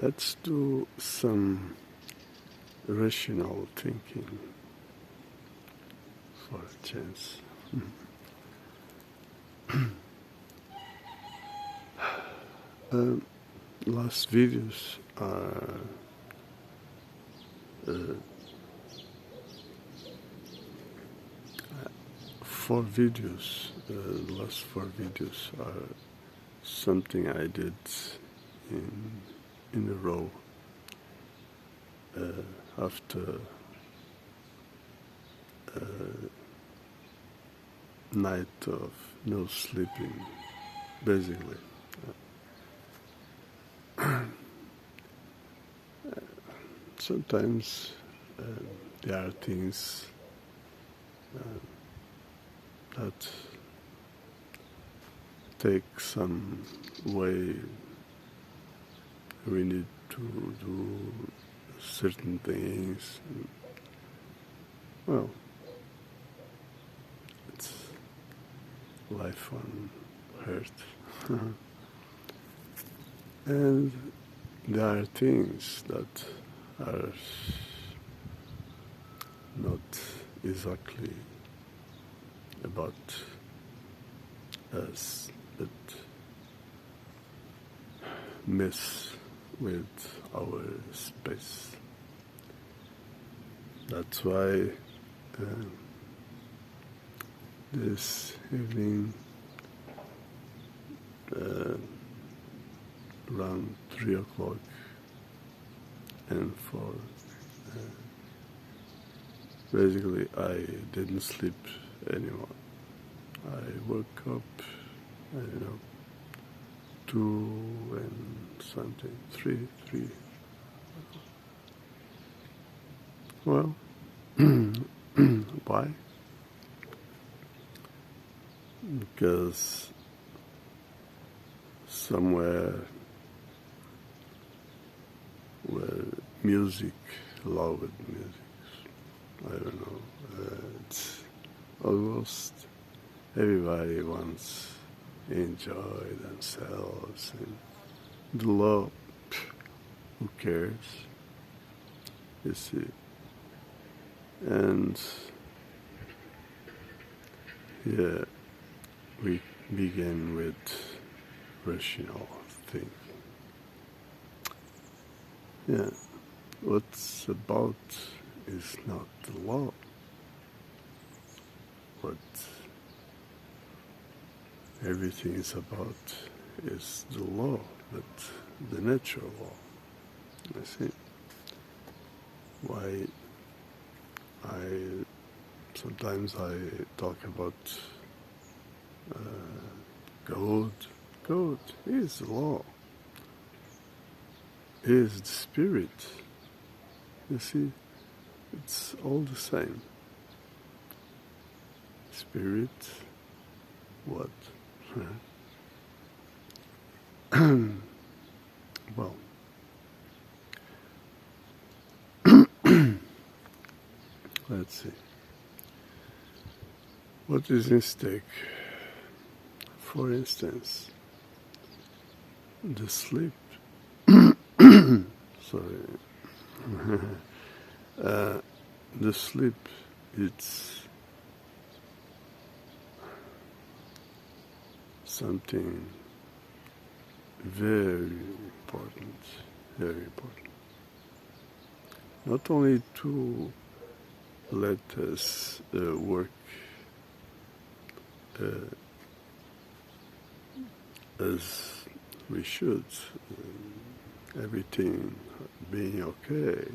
Let's do some rational thinking for a chance. Last videos are four videos. The last four videos are something I did in a row after a night of no sleeping, basically. Sometimes there are things that take some way. We need to do certain things. Well, it's life on earth. And there are things that are not exactly about us, but mess with our space. That's why this evening, around 3 o'clock and 4, basically I didn't sleep anymore. I woke up, I don't know, 2 and something, 3. Well, why? Because somewhere where music, loud music, I don't know, it's almost everybody wants to enjoy themselves and the law, who cares, you see. And yeah, we begin with rational thinking. Yeah, what's about is not the law. What everything is about is the law, but the natural law. You see? Why sometimes I talk about God. God is the law. Is the spirit. You see, it's all the same. Spirit, what? Well, let's see. What is in stake? For instance, the sleep. Sorry. The sleep, it's something very important, very important. Not only to let us work as we should, everything being okay,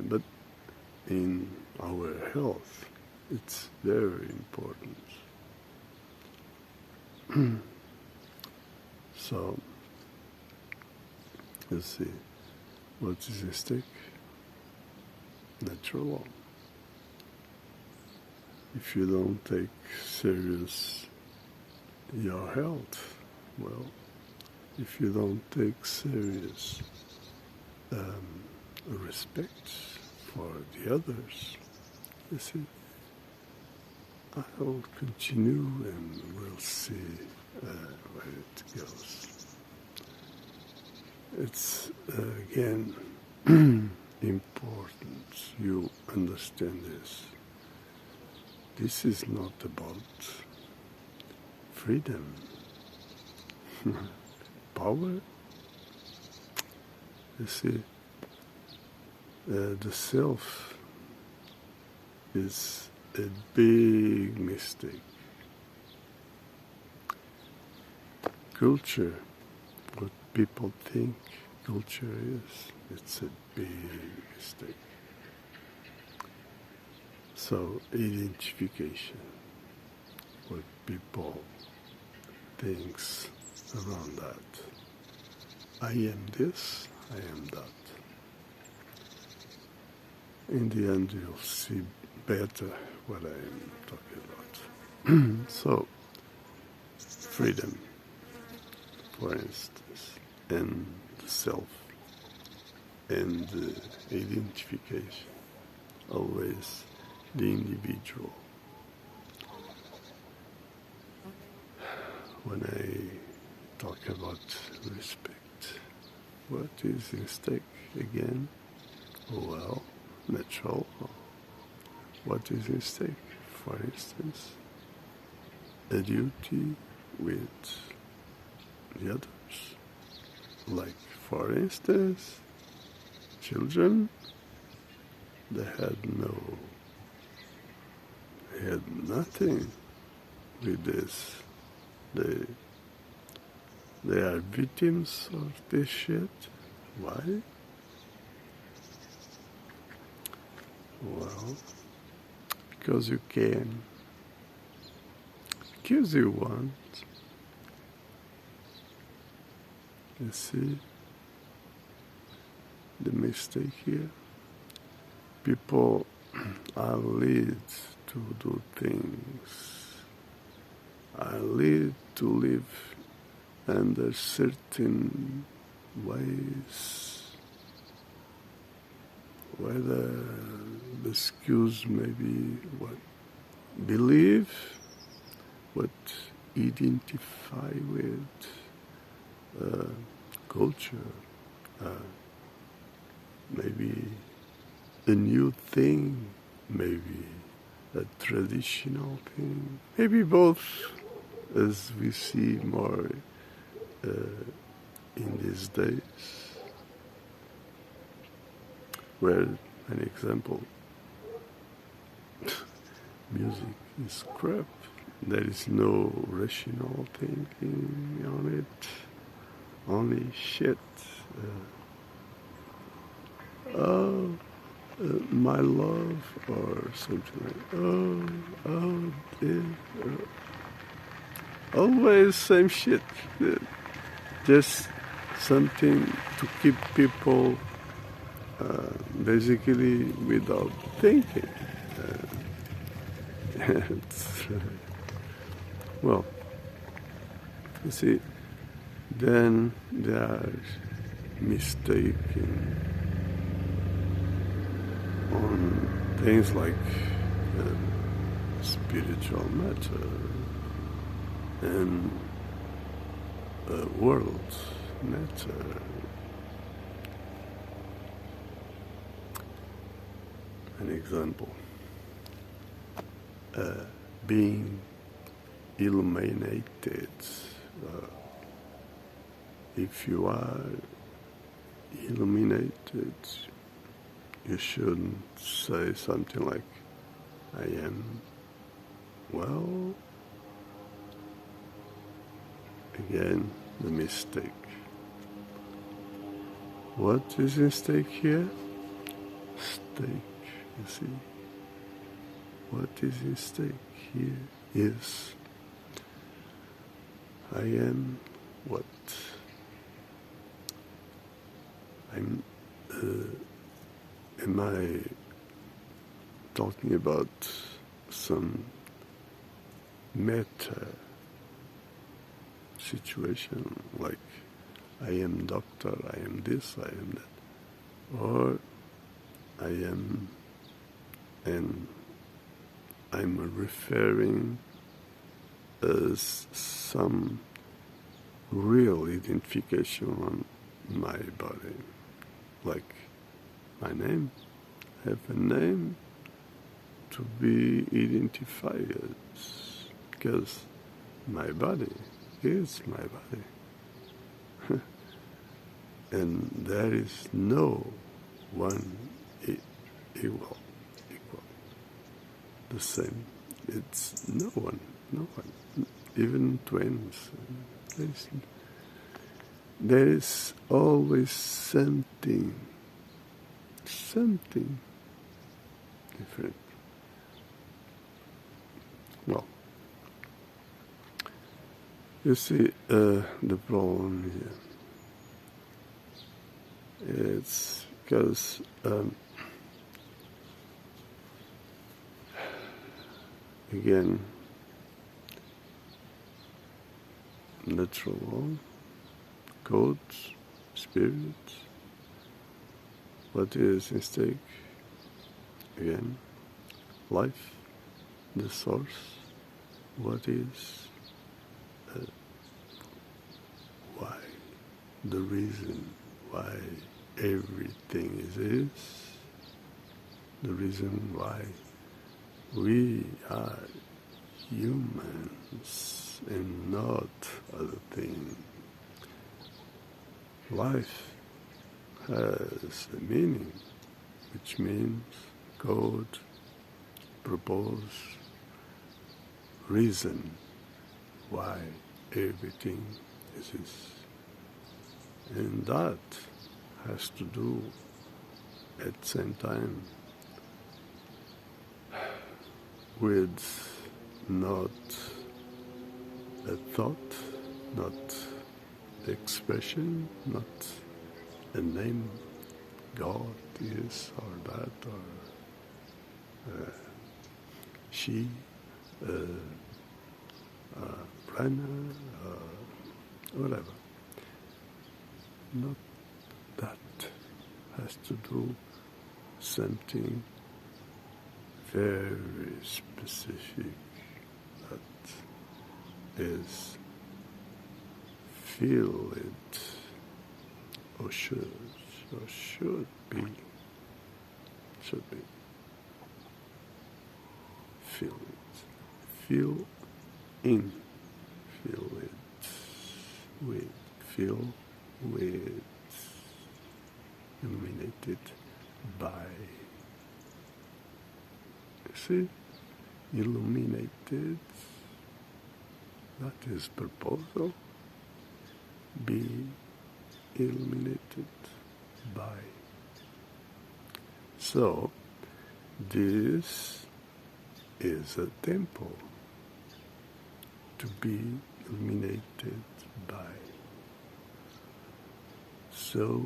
but in our health, it's very important. So, let's see, what is at stake? Natural law. If you don't take serious your health, well, if you don't take serious respect for the others, you see, I will continue and we'll see where it goes. It's again important you understand this. This is not about freedom, power. You see, the self is a big mistake. Culture, what people think culture is, it's a big mistake. So identification, what people thinks around that. I am this, I am that. In the end you'll see better what I am talking about. So, freedom, for instance, and the self, and the identification, always the individual. When I talk about respect, what is in stake again? Well, natural. What is in stake? For instance, a duty with the others. Like, for instance, children, they had nothing with this. They are victims of this shit. Why? Well, because you can, because you want. You see the mistake here? People are led to do things, are led to live under certain ways, whether the excuse may be what believe, what identify with culture, maybe a new thing, maybe a traditional thing, maybe both, as we see more in these days, where, an example, music is crap, there is no rational thinking on it, only shit. My love, or something like, always same shit. Just something to keep people basically without thinking. Well, you see, then they are mistaken on things like spiritual matter and world matter. An example, being illuminated. If you are illuminated, you shouldn't say something like, I am, well, again, the mistake. What is in stake here? Stake, you see. What is in stake here is, I am what? Am I talking about some meta situation, like I am doctor, I am this, I am that, or I am, and I'm referring as some real identification on my body. Like my name, have a name to be identified, because my body is my body. And there is no one equal, the same. It's no one, even twins. There is always something different. Well, you see, the problem here, it's because again, natural law, codes, spirits, what is in stake? Again, life, the source, what is, why, the reason why everything is, the reason why we are humans and not other things. Life has a meaning, which means God, purpose, reason why everything exists. And that has to do at the same time with not a thought, not expression, not a name, God, this or that, or she, Brenner, whatever. Not that has to do something very specific that is feel it or should be feel it, feel in, feel it with, feel with, illuminated by. See, illuminated, that is proposal, be illuminated by. So, this is a temple to be illuminated by. So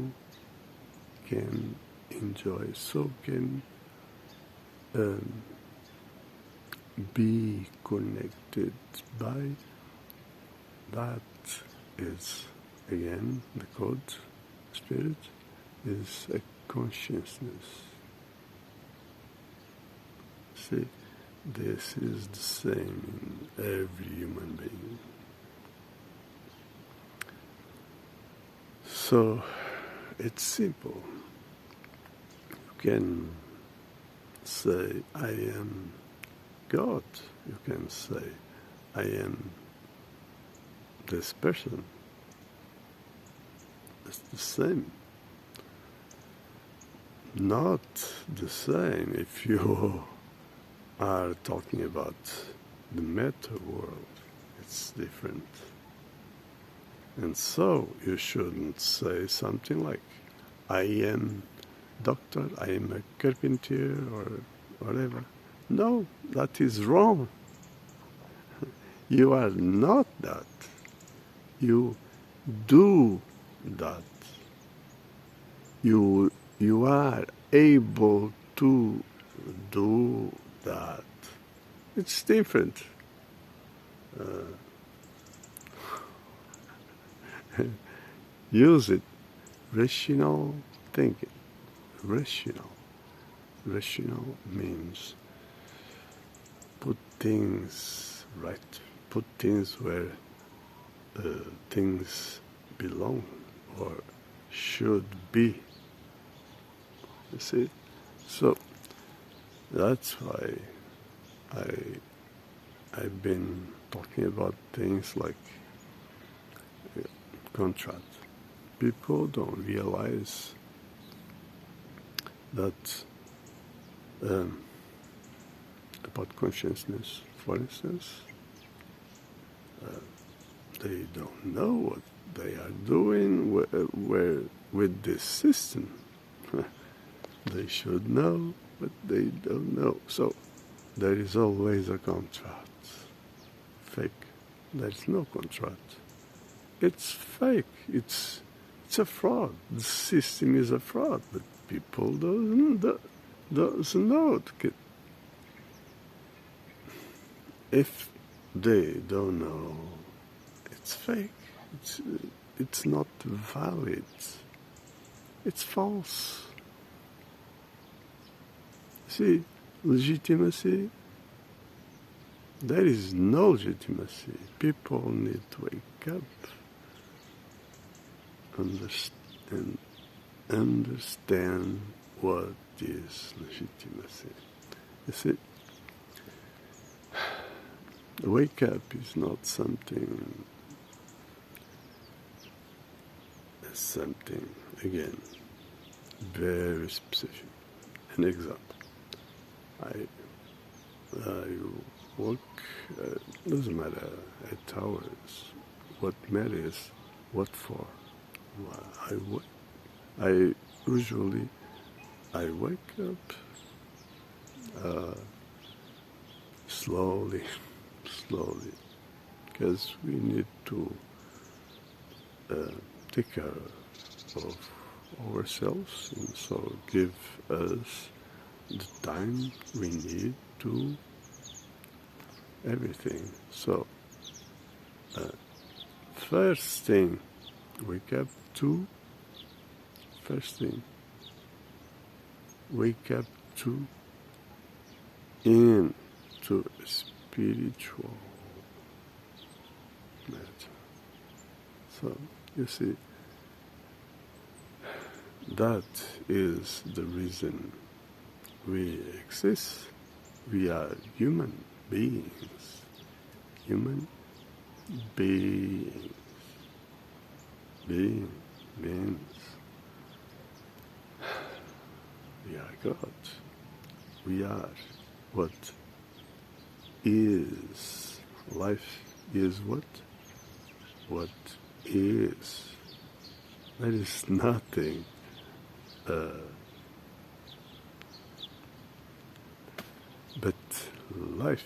can enjoy, so can be connected by. That is, again, the code, spirit, is a consciousness. See, this is the same in every human being. So, it's simple. You can say, I am God. You can say, I am this person. It's the same. Not the same if you are talking about the meta world. It's different. And so you shouldn't say something like, I am doctor, I am a carpenter, or whatever. No, that is wrong. You are not that. You do that. You are able to do that. It's different. Use it. Rational thinking. Rational. Rational means put things right. Put things where things belong, or should be. You see? So that's why I've been talking about things like contract. People don't realize that about consciousness, for instance, they don't know what they are doing where with this system. They should know, but they don't know. So there is always a contract. Fake. There's no contract. It's fake. It's a fraud. The system is a fraud, but people doesn't know it. If they don't know, it's fake. It's not valid. It's false. See, legitimacy, there is no legitimacy. People need to wake up and understand what is legitimacy. You see, wake up is not something, again, very specific. An example. I work, doesn't matter, 8 hours. What matters, what for? I usually wake up slowly, because we need to take care of ourselves, and so give us the time we need to everything. So, first thing, wake up to into spiritual matter. So, you see, that is the reason we exist. We are human beings. Human beings. Beings. We are God. We are what is. Life is what? What is. There is nothing but life.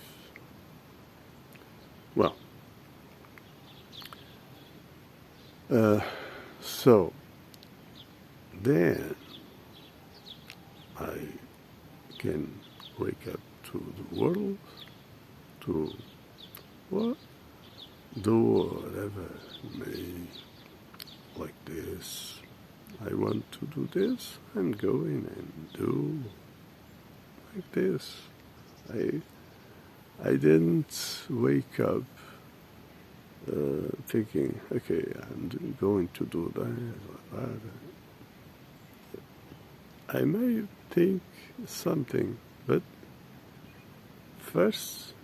Well, so then I can wake up to the world, to what? Do whatever may, like this. I want to do this, I'm going and do like this. I didn't wake up thinking, okay, I'm going to do that. I may think something, but first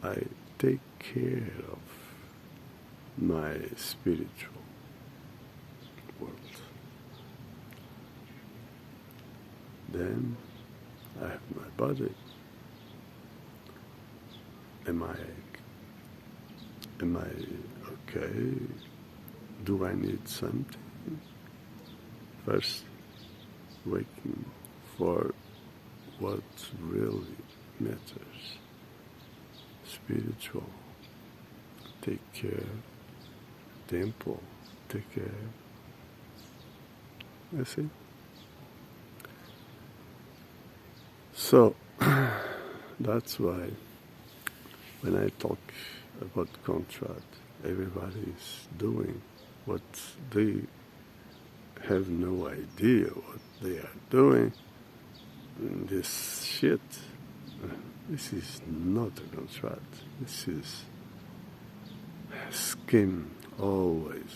I take care of my spiritual world. Then I have my body. Am I okay? Do I need something? First, waking for what really matters. Spiritual. Take care. Temple. Take care. I see. So, that's why when I talk about contract, everybody is doing what they have no idea what they are doing. And this shit, this is not a contract. This is scheme, always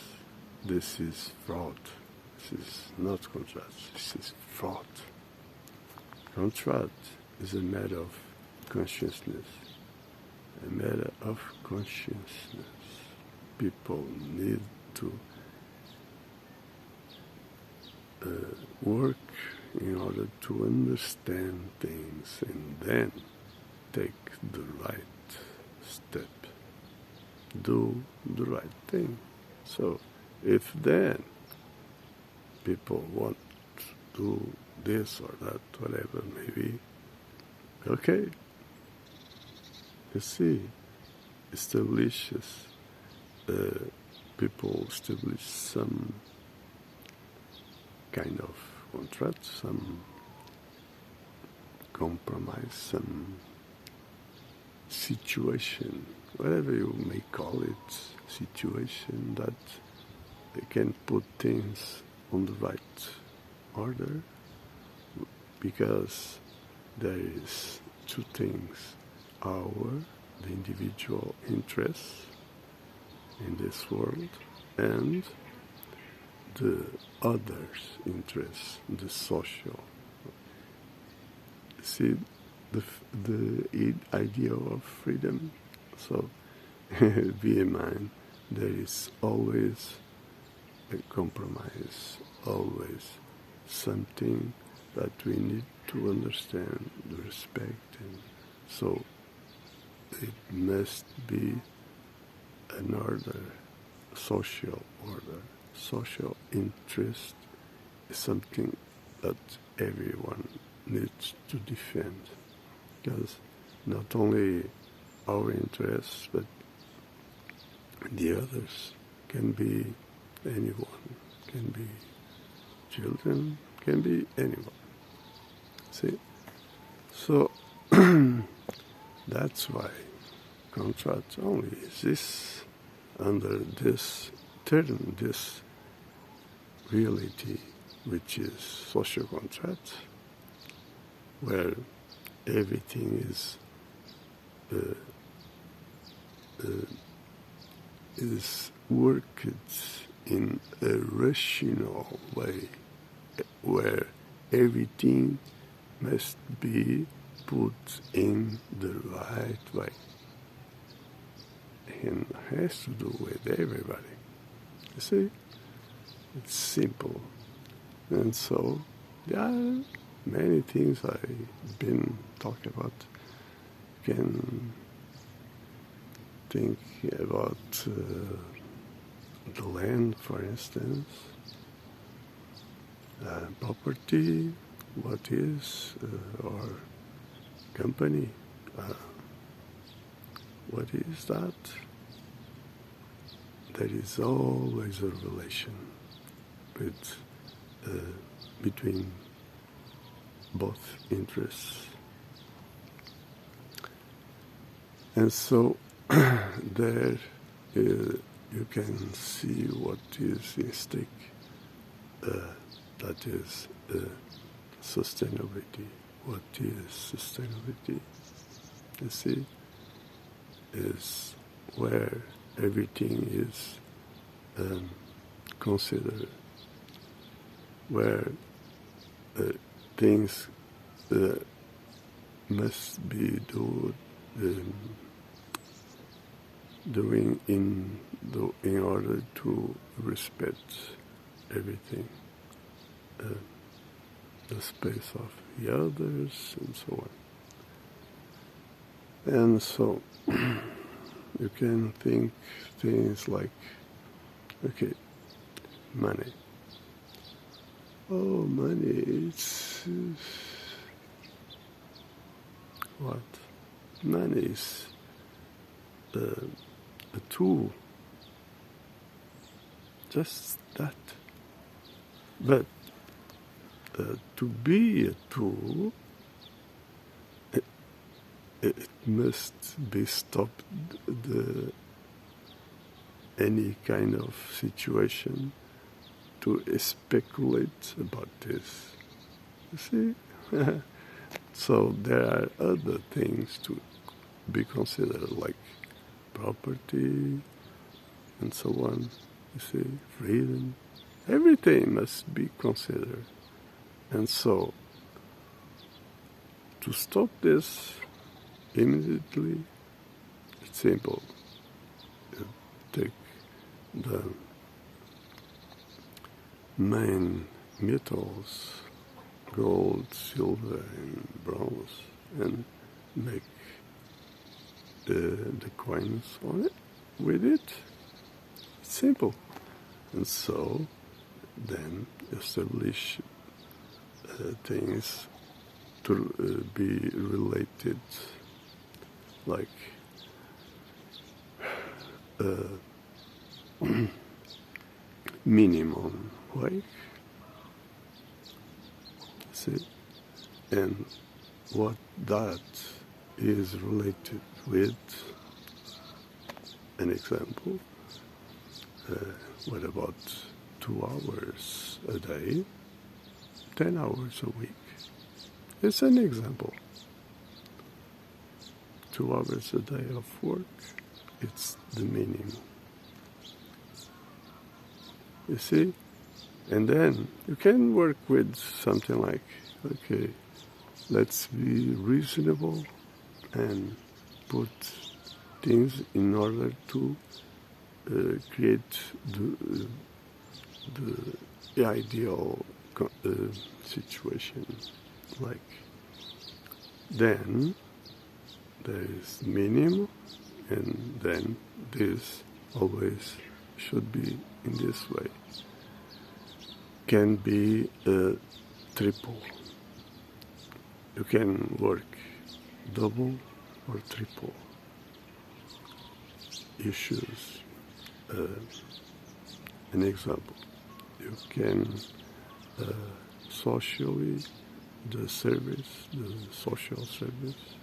this is fraud. This is not contract. This is fraud. Contract is a matter of consciousness. A matter of consciousness. People need to work in order to understand things and then take the right step. Do the right thing. So if then people want to do this or that, whatever, maybe, okay, you see, people establish some kind of contract, some compromise, some situation, whatever you may call it, situation that they can put things on the right order, because there is two things: the individual interests in this world, and the others' interests, the social. See, the idea of freedom. So, be in mind, there is always a compromise, always something that we need to understand, the respect, and so it must be an order, social order. Social interest is something that everyone needs to defend, because not only our interests, but the others can be anyone, can be children, can be anyone. See? So that's why contract only exists under this term, this reality, which is social contract, where everything is worked in a rational way, where everything must be put in the right way, and has to do with everybody. You see, it's simple, and so there are many things I've been talking about. You can think about the land, for instance, property, what is, or company, what is that? There is always a relation between both interests. And so there you can see what is in stake, that is sustainability. What is sustainability? You see, is where everything is considered, where things must be doing in order to respect everything, the space of the others, and so on. And so you can think things like, okay, money. Oh, money, it's what? Money is a tool, just that. But to be a tool, it must be stopped, any kind of situation to speculate about this. You see? So there are other things to be considered, like property and so on. you see, freedom, everything must be considered. And so, to stop this immediately, it's simple. You take the main metals, gold, silver, and bronze, and make the coins on it, with it. It's simple. And so, then establish things to be related, like minimum wage, see, and what that is related with. An example, what about 2 hours a day, 10 hours a week? It's an example. 2 hours a day of work, it's the minimum. You see? And then you can work with something like, okay, let's be reasonable and put things in order to create the ideal situation. Like, then there is minimum, and then this always should be in this way. Can be triple. You can work double or triple. You choose an example. You can socially, the social service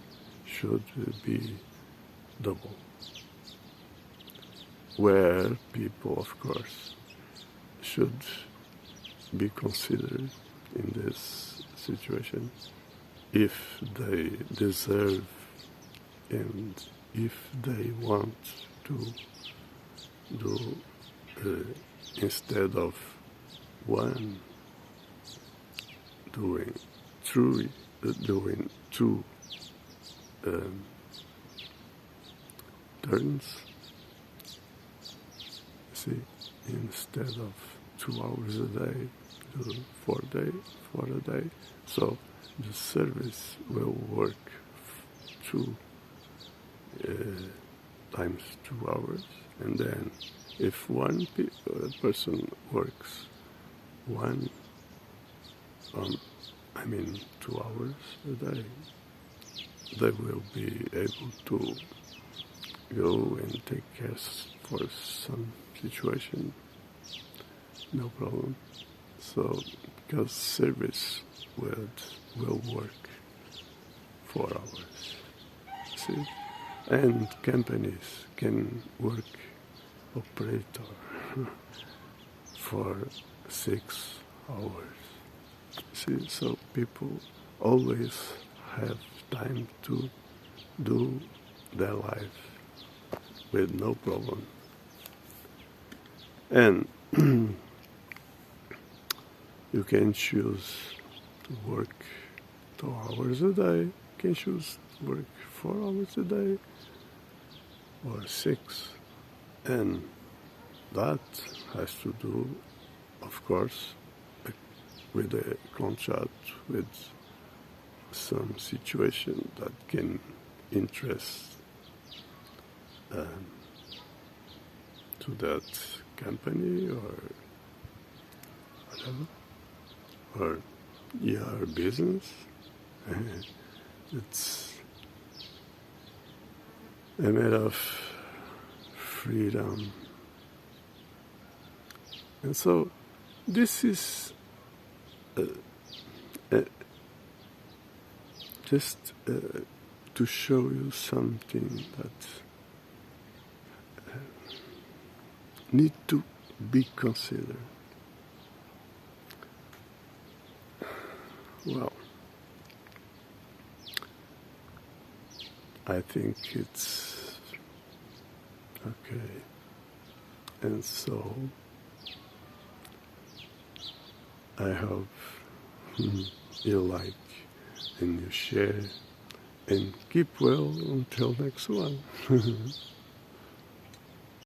should be double. Where people, of course, should be considered in this situation if they deserve and if they want to do instead of one doing two turns, see, instead of 2 hours a day, do 4 a day. So the service will work 2 times 2 hours, and then if one person works 2 hours a day, they will be able to go and take care for some situation, no problem. So, because service will work 4 hours, see? And companies can work operator for 6 hours. See, so people always have time to do their life with no problem. And you can choose to work 2 hours a day, you can choose to work 4 hours a day, or 6. And that has to do, of course, with a contract, with some situation that can interest to that company or whatever, or your business. It's a matter of freedom. And so this is just to show you something that need to be considered. Well, I think it's okay. And so I hope you like and you share, and keep well until next one.